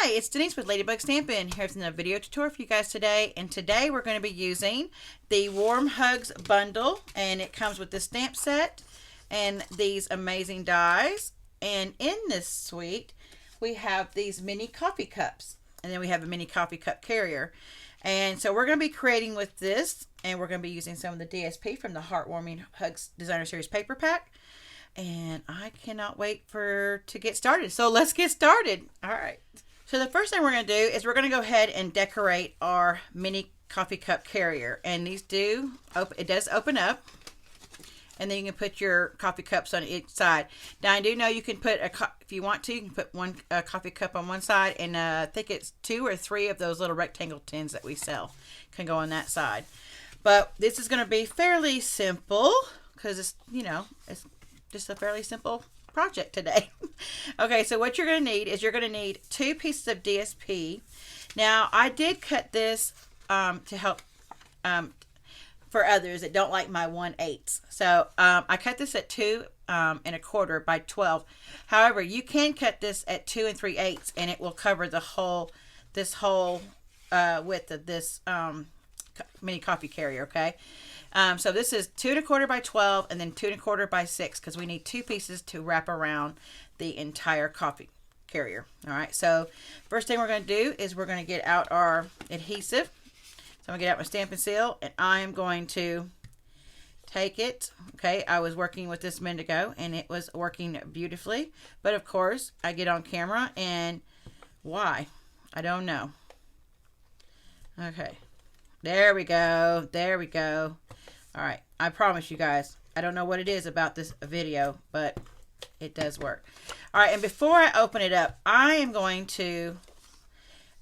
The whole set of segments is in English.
Hi, it's Denise with Ladybug Stampin. Here's another video tutorial for you guys today. And today we're going to be using the Warm Hugs bundle. And it comes with this stamp set and these amazing dies. And in this suite, we have these mini coffee cups. And then we have a mini coffee cup carrier. And so we're going to be creating with this. And we're going to be using some of the DSP from the Heartwarming Hugs Designer Series paper pack. And I cannot wait to get started. So let's get started. All right. So the first thing we're going to do is we're going to go ahead and decorate our mini coffee cup carrier. And these it does open up. And then you can put your coffee cups on each side. Now I do know you can put, if you want to, you can put one coffee cup on one side. And I think it's 2 or 3 of those little rectangle tins that we sell can go on that side. But this is going to be fairly simple because it's, it's just a fairly simple project today. Okay, so what you're going to need is you're going to need 2 pieces of DSP. Now, I did cut this to help for others that don't like my 1/8. So I cut this at 2 1/4 by 12. However, you can cut this at 2 3/8 and it will cover the this whole width of this mini coffee carrier. Okay. So this is 2 1/4 by 12 and then 2 1/4 by 6 because we need 2 pieces to wrap around the entire coffee carrier. All right, so first thing we're going to do is we're going to get out our adhesive. So I'm going to get out my Stampin' Seal and I'm going to take it. Okay, I was working with this a minute ago and it was working beautifully. But of course, I get on camera and why? I don't know. Okay, there we go. There we go. All right, I promise you guys, I don't know what it is about this video, but it does work. All right, and before I open it up, I am going to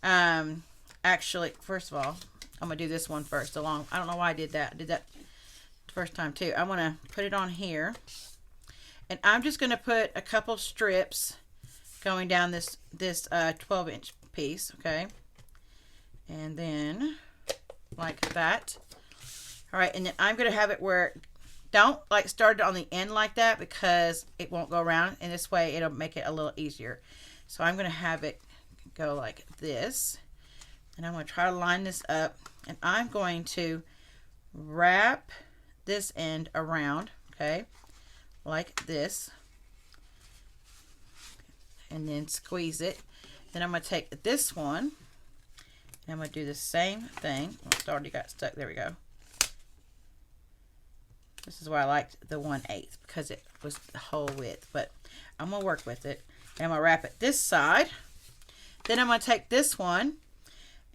actually, first of all, I'm going to do this one first. I don't know why I did that. I did that the first time too. I'm going to put it on here, and I'm just going to put a couple strips going down this 12-inch piece, okay? And then like that. All right, and then I'm going to have it where, don't like start it on the end like that because it won't go around. And this way it'll make it a little easier. So I'm going to have it go like this. And I'm going to try to line this up. And I'm going to wrap this end around, okay, like this. And then squeeze it. Then I'm going to take this one. And I'm going to do the same thing. Oh, it already got stuck. There we go. This is why I liked the 1/8 because it was the whole width. But I'm going to work with it. And I'm going to wrap it this side. Then I'm going to take this one.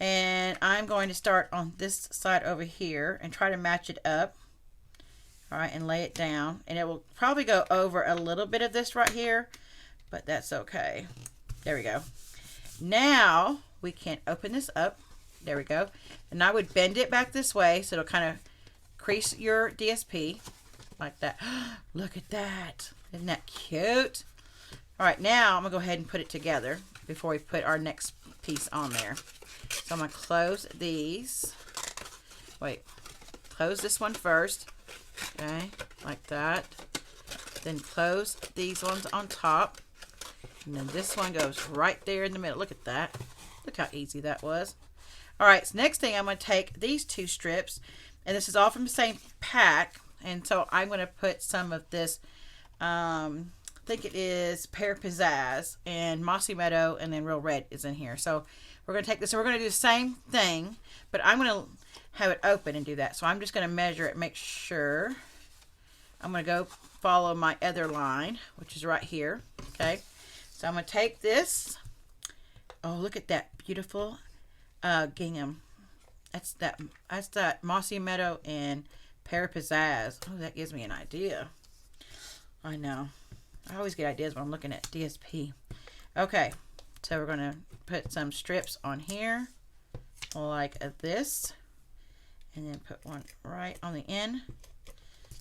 And I'm going to start on this side over here. And try to match it up. All right. And lay it down. And it will probably go over a little bit of this right here. But that's okay. There we go. Now we can open this up. There we go. And I would bend it back this way. So it'll kind of crease your DSP like that. Look at that. Isn't that cute? All right, now I'm going to go ahead and put it together before we put our next piece on there. So I'm going to close these. Wait. Close this one first. Okay, like that. Then close these ones on top. And then this one goes right there in the middle. Look at that. Look how easy that was. All right, so next thing I'm going to take these 2 strips. And this is all from the same pack. And so I'm going to put some of this, I think it is Pear Pizzazz and Mossy Meadow and then Real Red is in here. So we're going to take this and we're going to do the same thing. But I'm going to have it open and do that. So I'm just going to measure it, make sure. I'm going to go follow my other line, which is right here. Okay. So I'm going to take this. Oh, look at that beautiful gingham. That's that Mossy Meadow and Pear Pizzazz. Oh, that gives me an idea. I know. I always get ideas when I'm looking at DSP. Okay, so we're going to put some strips on here like this. And then put one right on the end.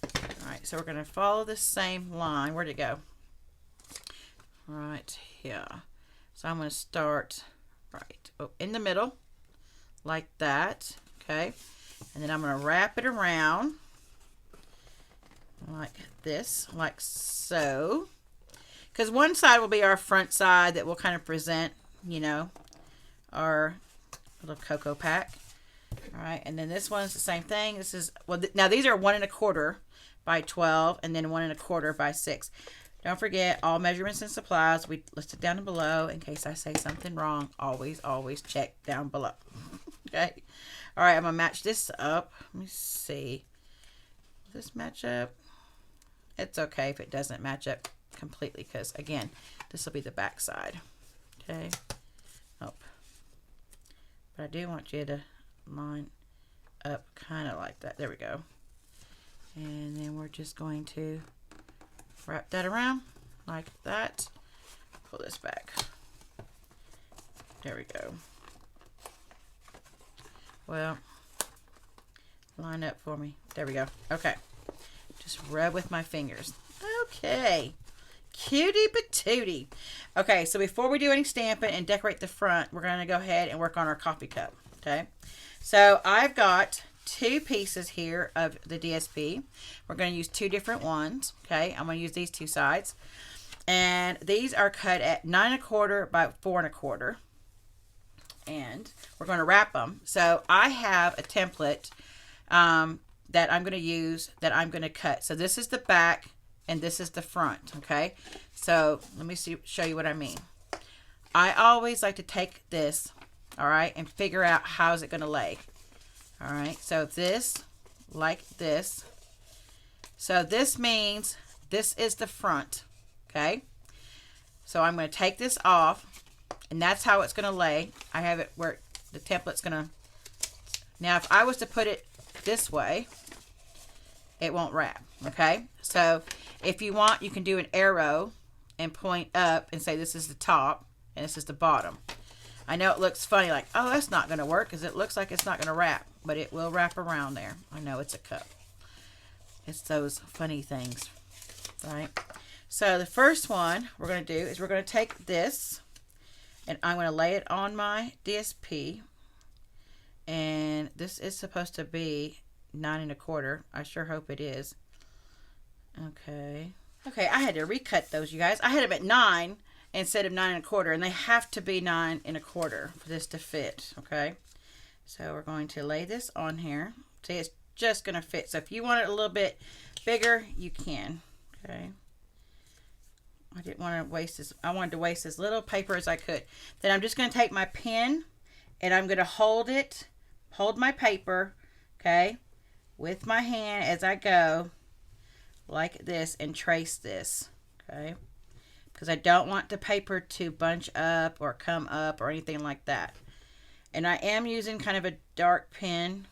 All right, so we're going to follow the same line. Where'd it go? Right here. So I'm going to start right in the middle. Like that, okay, and then I'm going to wrap it around like this, like so, because one side will be our front side that will kind of present, our little cocoa pack. All right, and then this one's the same thing. This is, well, now these are 1 1/4 by 12, and then 1 1/4 by 6. Don't forget, all measurements and supplies we listed down below. In case I say something wrong, always check down below. Okay. All right, I'm gonna match this up. Let me see. Does this match up? It's okay if it doesn't match up completely, because again, this will be the back side. Okay. Oh. But I do want you to line up kind of like that. There we go. And then we're just going to wrap that around like that. Pull this back. There we go. Well, line up for me. There we go. Okay. Just rub with my fingers. Okay. Cutie patootie. Okay, so before we do any stamping and decorate the front, we're going to go ahead and work on our coffee cup. Okay. So I've got 2 pieces here of the DSP. We're going to use 2 different ones. Okay. I'm going to use these 2 sides. And these are cut at 9 1/4 by 4 1/4. And we're going to wrap them. So I have a template that I'm going to use, that I'm going to cut. So this is the back and this is the front. Okay. So let me show you what I mean. I always like to take this, all right, and figure out how is it going to lay. All right. So this, like this. So this means this is the front. Okay. So I'm going to take this off, and that's how it's going to lay. I have it where the template's going to, now if I was to put it this way, it won't wrap. Okay. So if you want, you can do an arrow and point up and say this is the top and this is the bottom. I know it looks funny, like, oh, that's not going to work because it looks like it's not going to wrap, but it will wrap around there. I know it's a cup. It's those funny things, right? So the first one we're going to do is we're going to take this, and I'm going to lay it on my DSP. And this is supposed to be 9 1/4. I sure hope it is. Okay. Okay, I had to recut those, you guys. I had them at 9 instead of 9 1/4, and they have to be 9 1/4 for this to fit. Okay. So we're going to lay this on here. See, it's just going to fit. So if you want it a little bit bigger, you can. Okay. I didn't want to waste this. I wanted to waste as little paper as I could. Then I'm just going to take my pen and I'm going to hold my paper, okay, with my hand as I go, like this, and trace this, okay, because I don't want the paper to bunch up or come up or anything like that. And I am using kind of a dark pen,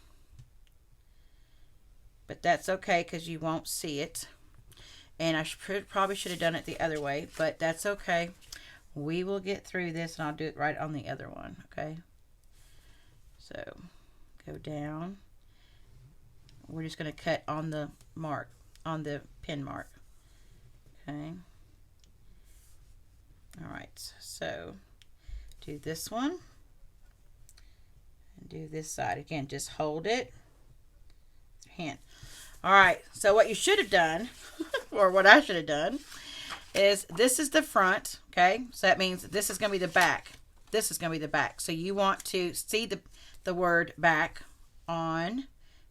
but that's okay because you won't see it. And I probably should have done it the other way, but that's okay. We will get through this, and I'll do it right on the other one, okay? So, go down. We're just going to cut on the mark, on the pin mark, okay? All right, so do this one, and do this side. Again, just hold it with your hand. All right, so what you should have done, or what I should have done, is this is the front, okay? So that means this is going to be the back. This is going to be the back. So you want to see the word back on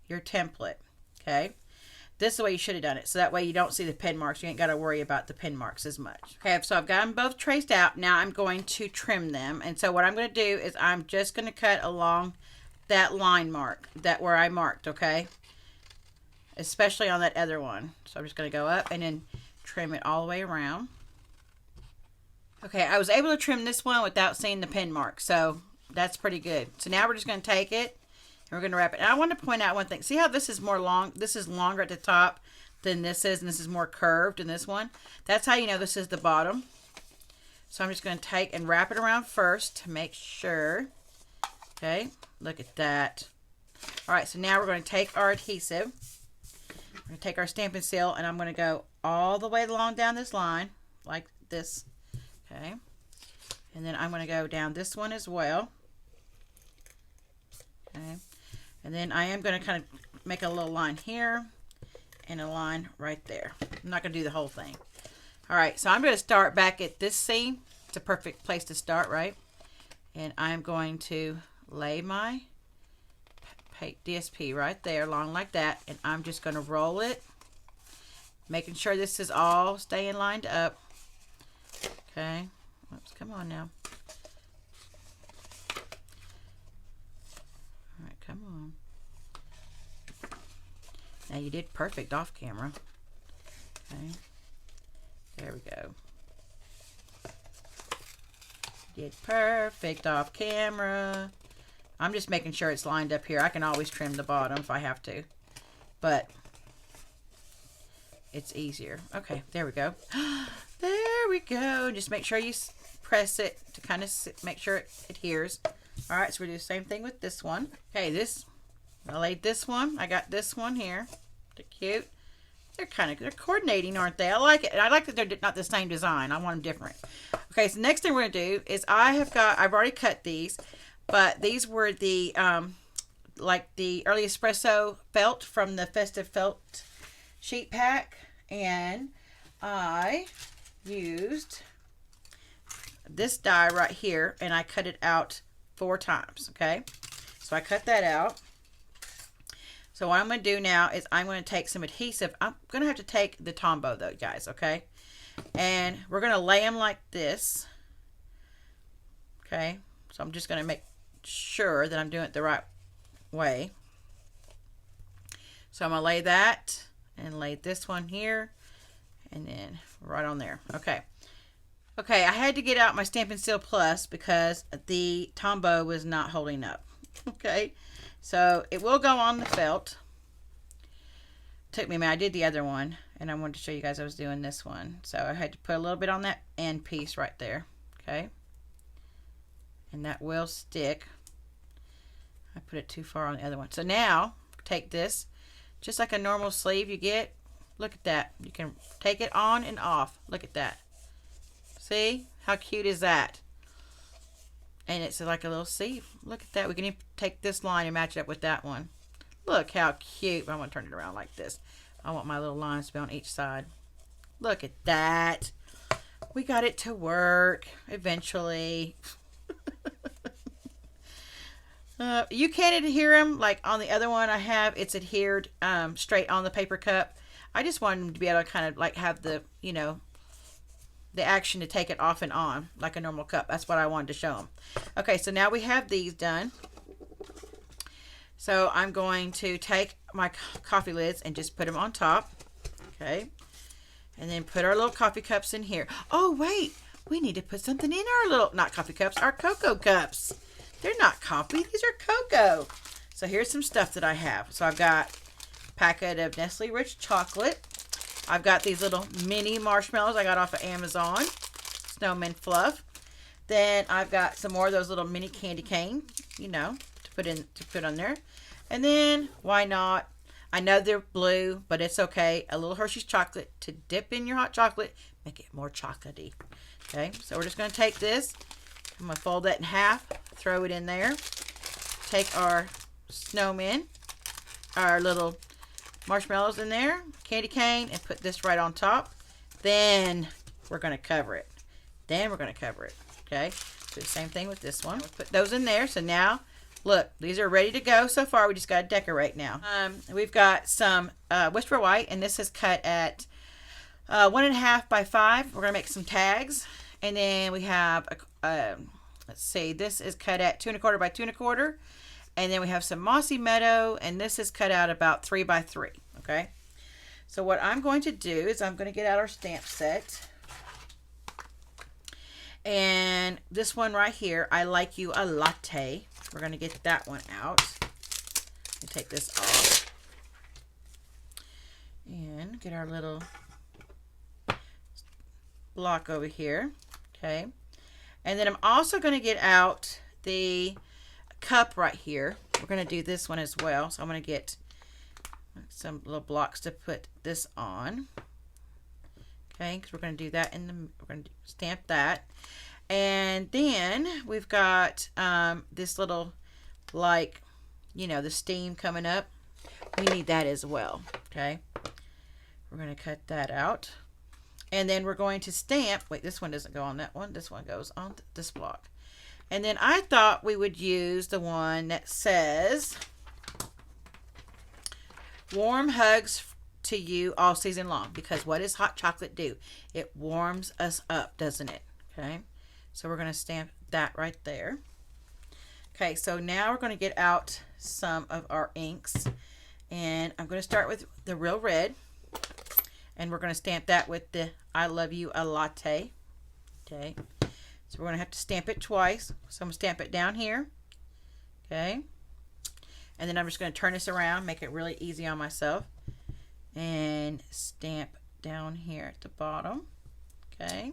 your template, okay? This is the way you should have done it. So that way you don't see the pin marks. You ain't got to worry about the pin marks as much. Okay, so I've got them both traced out. Now I'm going to trim them. And so what I'm going to do is I'm just going to cut along that line mark, that where I marked, okay? Especially on that other one. So I'm just going to go up and then trim it all the way around. Okay, I was able to trim this one without seeing the pin mark, so that's pretty good. So now we're just going to take it and we're going to wrap it. And I want to point out one thing. See how this is more long? This is longer at the top than this is, and this is more curved in this one. That's how you know this is the bottom. So I'm just going to take and wrap it around first to make sure. Okay, look at that. All right, so now we're going to take our adhesive. We're going to take our Stampin' Seal, and I'm going to go all the way along down this line, like this, okay? And then I'm going to go down this one as well, okay? And then I am going to kind of make a little line here and a line right there. I'm not going to do the whole thing. All right, so I'm going to start back at this seam. It's a perfect place to start, right? And I'm going to lay my DSP right there along like that, and I'm just going to roll it, making sure this is all staying lined up. Okay, oops, come on now. All right, come on. Now you did perfect off camera. Okay, there we go. Did perfect off camera. I'm just making sure it's lined up here. I can always trim the bottom if I have to, but it's easier. Okay, there we go. There we go. Just make sure you press it to kind of make sure it adheres. All right, so we do the same thing with this one. Okay, I laid this one. I got this one here. They're cute. They're coordinating, aren't they? I like it. And I like that they're not the same design. I want them different. Okay, so next thing we're going to do is I've already cut these, but these were the, like the early espresso felt from the festive felt sheet pack. And I used this die right here, and I cut it out 4 times, okay? So I cut that out. So what I'm going to do now is I'm going to take some adhesive. I'm going to have to take the Tombow though, guys, okay? And we're going to lay them like this, okay? So I'm just going to make sure that I'm doing it the right way. So I'm going to lay that and lay this one here and then right on there. Okay. Okay, I had to get out my Stampin' Seal Plus because the Tombow was not holding up. Okay. So it will go on the felt. Took me a minute. I did the other one, and I wanted to show you guys I was doing this one. So I had to put a little bit on that end piece right there. Okay. And that will stick. I put it too far on the other one. So now, take this, just like a normal sleeve you get. Look at that. You can take it on and off. Look at that. See? How cute is that? And it's like a little sleeve. Look at that. We can even take this line and match it up with that one. Look how cute. I'm going to turn it around like this. I want my little lines to be on each side. Look at that. We got it to work eventually. You can't adhere them like on the other one I have. It's adhered straight on the paper cup. I just wanted them to be able to kind of like have the, you know, the action to take it off and on like a normal cup. That's what I wanted to show them. Okay, so now we have these done. So I'm going to take my coffee lids and just put them on top. Okay. And then put our little coffee cups in here. Oh, wait. We need to put something in our little, not coffee cups, our cocoa cups. They're not coffee. These are cocoa. So here's some stuff that I have. So I've got a packet of Nestle Rich chocolate. I've got these little mini marshmallows I got off of Amazon. Snowman fluff. Then I've got some more of those little mini candy cane, you know, to put on there. And then, why not? I know they're blue, but it's okay. A little Hershey's chocolate to dip in your hot chocolate. Make it more chocolatey. Okay, so we're just going to take this. I'm going to fold that in half. Throw it in there. Take our snowmen, our little marshmallows in there, candy cane, and put this right on top. Then we're going to cover it. Okay, do the same thing with this one. We'll put those in there. So now, look, these are ready to go so far. We just got to decorate now. We've got some Whisper White, and this is cut at 1.5 by 5. We're going to make some tags. And then we have, let's see, this is cut at 2.25 by 2.25. And then we have some Mossy Meadow, and this is cut out about 3 by 3. Okay. So what I'm going to do is I'm going to get out our stamp set. And this one right here, I Like You a Latte. We're going to get that one out. And take this off. And get our little block over here. Okay. And then I'm also going to get out the cup right here. We're going to do this one as well. So I'm going to get some little blocks to put this on. Okay, because we're going to do that we're going to stamp that. And then we've got this little, like, you know, the steam coming up. We need that as well. Okay, we're going to cut that out. And then we're going to stamp. Wait, this one doesn't go on that one. This one goes on this block. And then I thought we would use the one that says warm hugs to you all season long, because what does hot chocolate do? It warms us up, doesn't it? Okay, so we're going to stamp that right there. Okay, so now we're going to get out some of our inks, and I'm going to start with the real red, and we're going to stamp that with the I love you a latte. Okay, so we're going to have to stamp it twice. So I'm going to stamp it down here. Okay, and then I'm just going to turn this around, make it really easy on myself, and stamp down here at the bottom. Okay,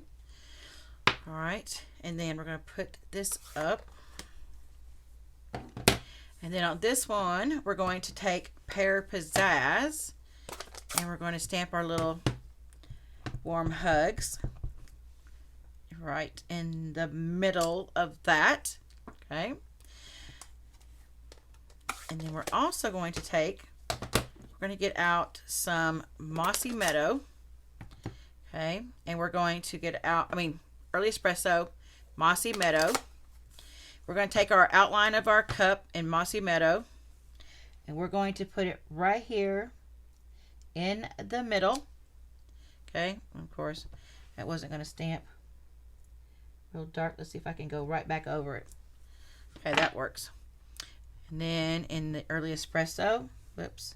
all right, and then we're going to put this up, and then on this one we're going to take Pear Pizzazz, and we're going to stamp our little warm hugs right in the middle of that. Okay, and then we're also going to take, we're going to get out some Mossy Meadow. Okay, and we're going to get out, Early Espresso, Mossy Meadow. We're going to take our outline of our cup in Mossy Meadow, and we're going to put it right here in the middle. Okay, and of course that wasn't going to stamp real dark. Let's see if I can go right back over it. Okay, that works. And then in the Early Espresso, whoops,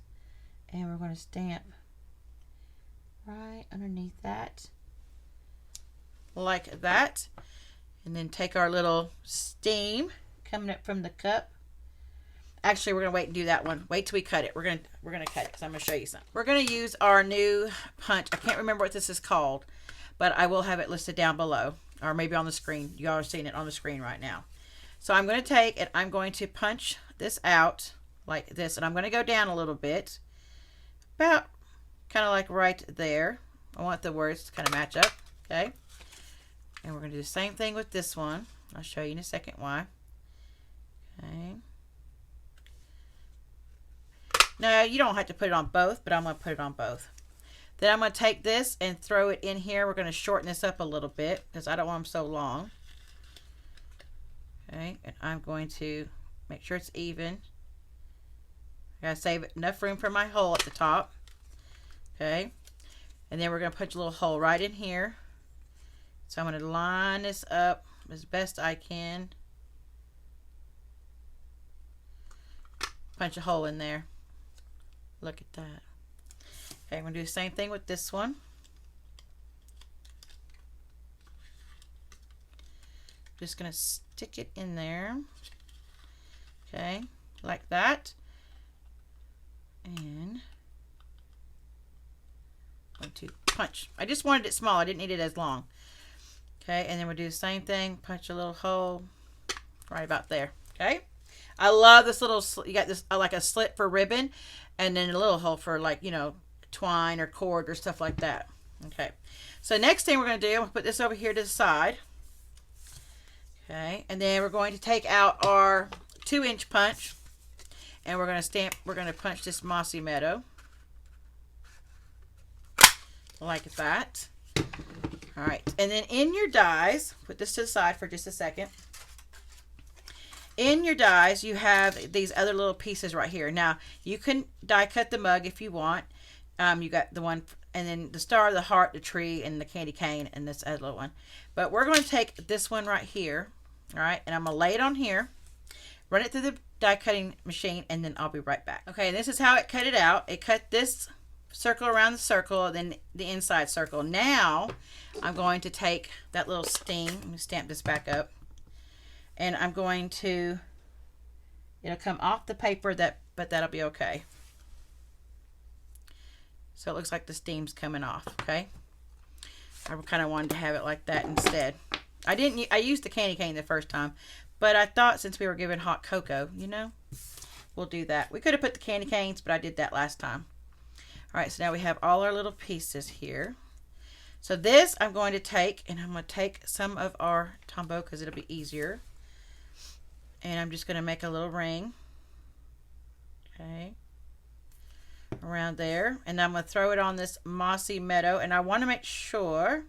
and we're going to stamp right underneath that, like that. And then take our little steam coming up from the cup. Actually, we're going to wait and do that one. Wait till we cut it. We're going to cut it because I'm going to show you something. We're going to use our new punch. I can't remember what this is called, but I will have it listed down below, or maybe on the screen. You all are seeing it on the screen right now. So I'm going to take it. I'm going to punch this out like this, and I'm going to go down a little bit, about kind of like right there. I want the words to kind of match up. Okay, and we're going to do the same thing with this one. I'll show you in a second why. Okay, now you don't have to put it on both, but I'm going to put it on both. Then I'm going to take this and throw it in here. We're going to shorten this up a little bit because I don't want them so long. Okay, and I'm going to make sure it's even. I gotta save enough room for my hole at the top. Okay, and then we're going to punch a little hole right in here. So I'm going to line this up as best I can. Punch a hole in there. Look at that. Okay, I'm going to do the same thing with this one. Just going to stick it in there. Okay, like that. And I'm going to punch. I just wanted it small. I didn't need it as long. Okay, and then we'll do the same thing. Punch a little hole right about there. Okay, I love this little, you got this like a slit for ribbon, and then a little hole for, like, you know, twine or cord or stuff like that. Okay, so next thing we're going to do, I'm going to put this over here to the side. Okay, and then we're going to take out our 2-inch punch, and we're going to stamp, we're going to punch this Mossy Meadow like that. All right, and then in your dies, put this to the side for just a second. In your dies, you have these other little pieces right here. Now, you can die cut the mug if you want. You got the one, and then the star, the heart, the tree, and the candy cane, and this other little one. But we're going to take this one right here, all right, and I'm going to lay it on here, run it through the die cutting machine, and then I'll be right back. Okay, this is how it cut it out. It cut this circle around the circle, then the inside circle. Now, I'm going to take that little steam, let me stamp this back up, and I'm going to, it'll come off the paper, but that'll be okay. So it looks like the steam's coming off, okay? I kind of wanted to have it like that instead. I used the candy cane the first time, but I thought since we were giving hot cocoa, you know, we'll do that. We could have put the candy canes, but I did that last time. All right, so now we have all our little pieces here. So this I'm going to take, and I'm going to take some of our Tombow because it'll be easier. And I'm just going to make a little ring. Okay. Around there. And I'm going to throw it on this Mossy Meadow. And I want to make sure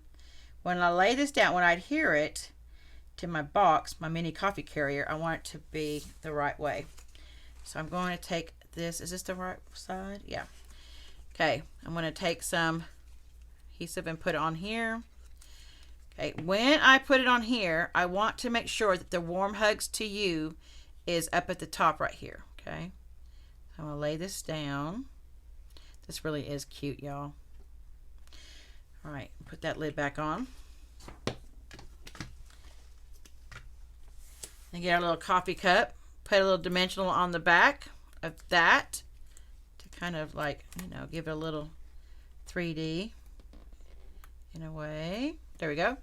when I lay this down, when I adhere it, to my box, my mini coffee carrier, I want it to be the right way. So I'm going to take this. Is this the right side? Yeah. Okay, I'm going to take some adhesive and put it on here. Okay, when I put it on here, I want to make sure that the warm hugs to you is up at the top right here. Okay, so I'm going to lay this down. This really is cute, y'all. All right, put that lid back on. And get our little coffee cup. Put a little dimensional on the back of that to kind of like, you know, give it a little 3D in a way. There we go.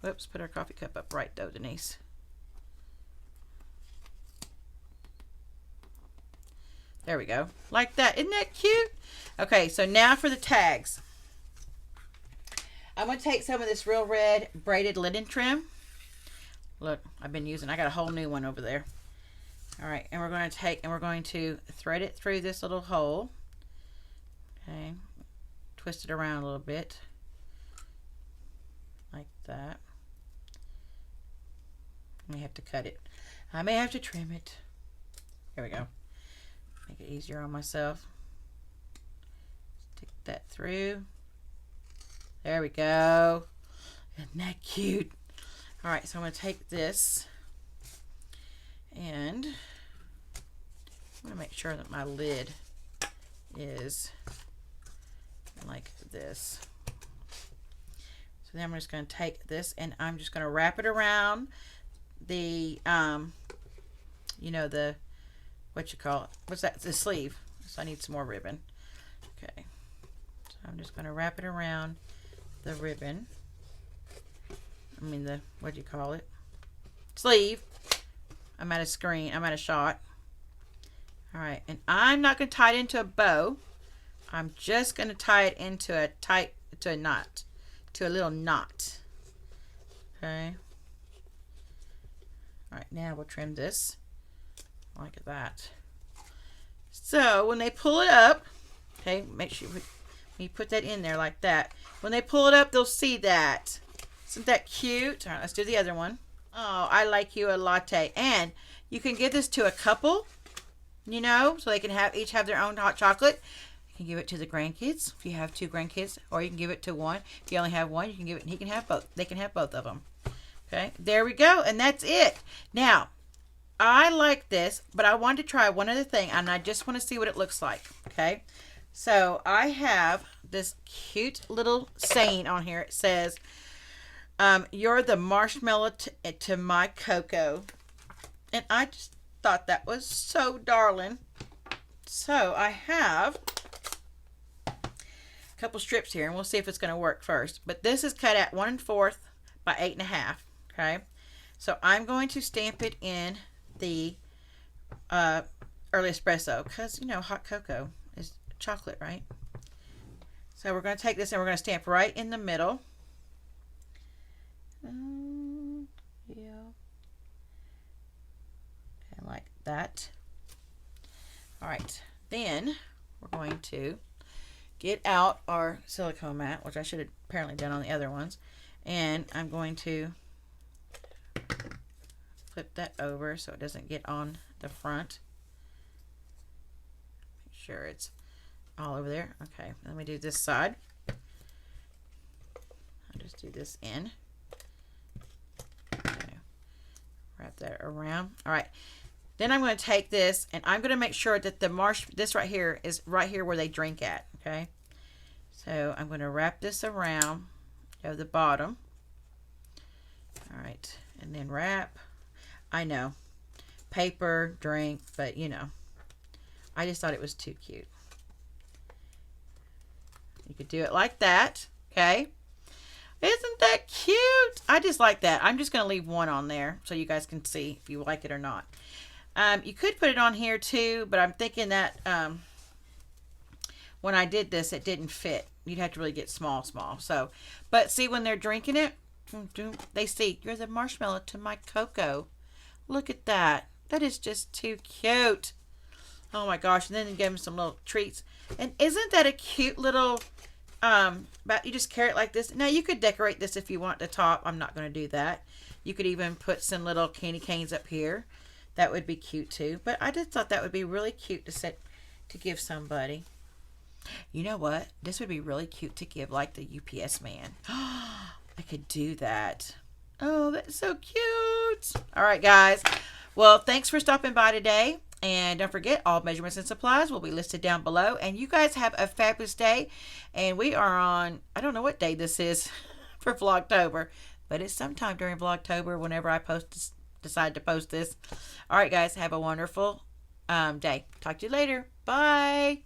Whoops, put our coffee cup up right though, Denise. There we go. Like that. Isn't that cute? Okay, so now for the tags. I'm going to take some of this real red braided linen trim. Look, I got a whole new one over there. All right, and we're going to thread it through this little hole. Okay, twist it around a little bit. Like that. I may have to cut it. I may have to trim it. There we go. Make it easier on myself. Stick that through. There we go. Isn't that cute? All right, so I'm going to take this and I'm going to make sure that my lid is like this. So then I'm just going to take this and I'm just going to wrap it around the, you know, the, what you call it? What's that? The sleeve. So I need some more ribbon. Okay. So I'm just going to wrap it around the ribbon. I mean the, what do you call it? Sleeve. I'm at a screen. I'm at a shot. All right. And I'm not going to tie it into a bow. I'm just going to tie it into a knot. To a little knot. Okay. All right. Now we'll trim this. Like that. So when they pull it up, okay, make sure you put that in there like that. When they pull it up, they'll see that. Isn't that cute? All right, let's do the other one. Oh, I like you a latte. And you can give this to a couple, you know, so they can each have their own hot chocolate. You can give it to the grandkids if you have 2 grandkids, or you can give it to one. If you only have one, you can give it, and he can have both. They can have both of them. Okay, there we go, and that's it. Now, I like this, but I wanted to try one other thing, and I just want to see what it looks like. Okay, so I have this cute little saying on here. It says, you're the marshmallow to my cocoa. And I just thought that was so darling. So I have a couple strips here, and we'll see if it's going to work first. But this is cut at 1 1/4 by 8 1/2. Okay. So I'm going to stamp it in the early espresso, because, you know, hot cocoa is chocolate, right? So we're going to take this and we're going to stamp right in the middle. Yeah. And like that. All right. Then we're going to get out our silicone mat, which I should have apparently done on the other ones. And I'm going to flip that over so it doesn't get on the front. Make sure it's all over there. Okay, let me do this side. I'll just do this in. Okay. Wrap that around. All right. Then I'm going to take this and I'm going to make sure that this right here is right here where they drink at. Okay. So I'm going to wrap this around of the bottom. All right. And then wrap. I know. Paper, drink, but you know. I just thought it was too cute. You could do it like that. Okay. Isn't that cute? I just like that. I'm just going to leave one on there so you guys can see if you like it or not. You could put it on here too, but I'm thinking that when I did this, it didn't fit. You'd have to really get small. So, but see, when they're drinking it, they see, you're the marshmallow to my cocoa. Look at that. That is just too cute. Oh my gosh. And then you give them some little treats. And isn't that a cute little, you just carry it like this. Now you could decorate this if you want the top. I'm not going to do that. You could even put some little candy canes up here. That would be cute too. But I just thought that would be really cute to give somebody. You know what? This would be really cute to give like the UPS man. I could do that. Oh, that's so cute. All right, guys. Well, thanks for stopping by today. And don't forget, all measurements and supplies will be listed down below. And you guys have a fabulous day. And we are on, I don't know what day this is for Vlogtober, but it's sometime during Vlogtober whenever I decide to post this. All right, guys, have a wonderful day. Talk to you later. Bye.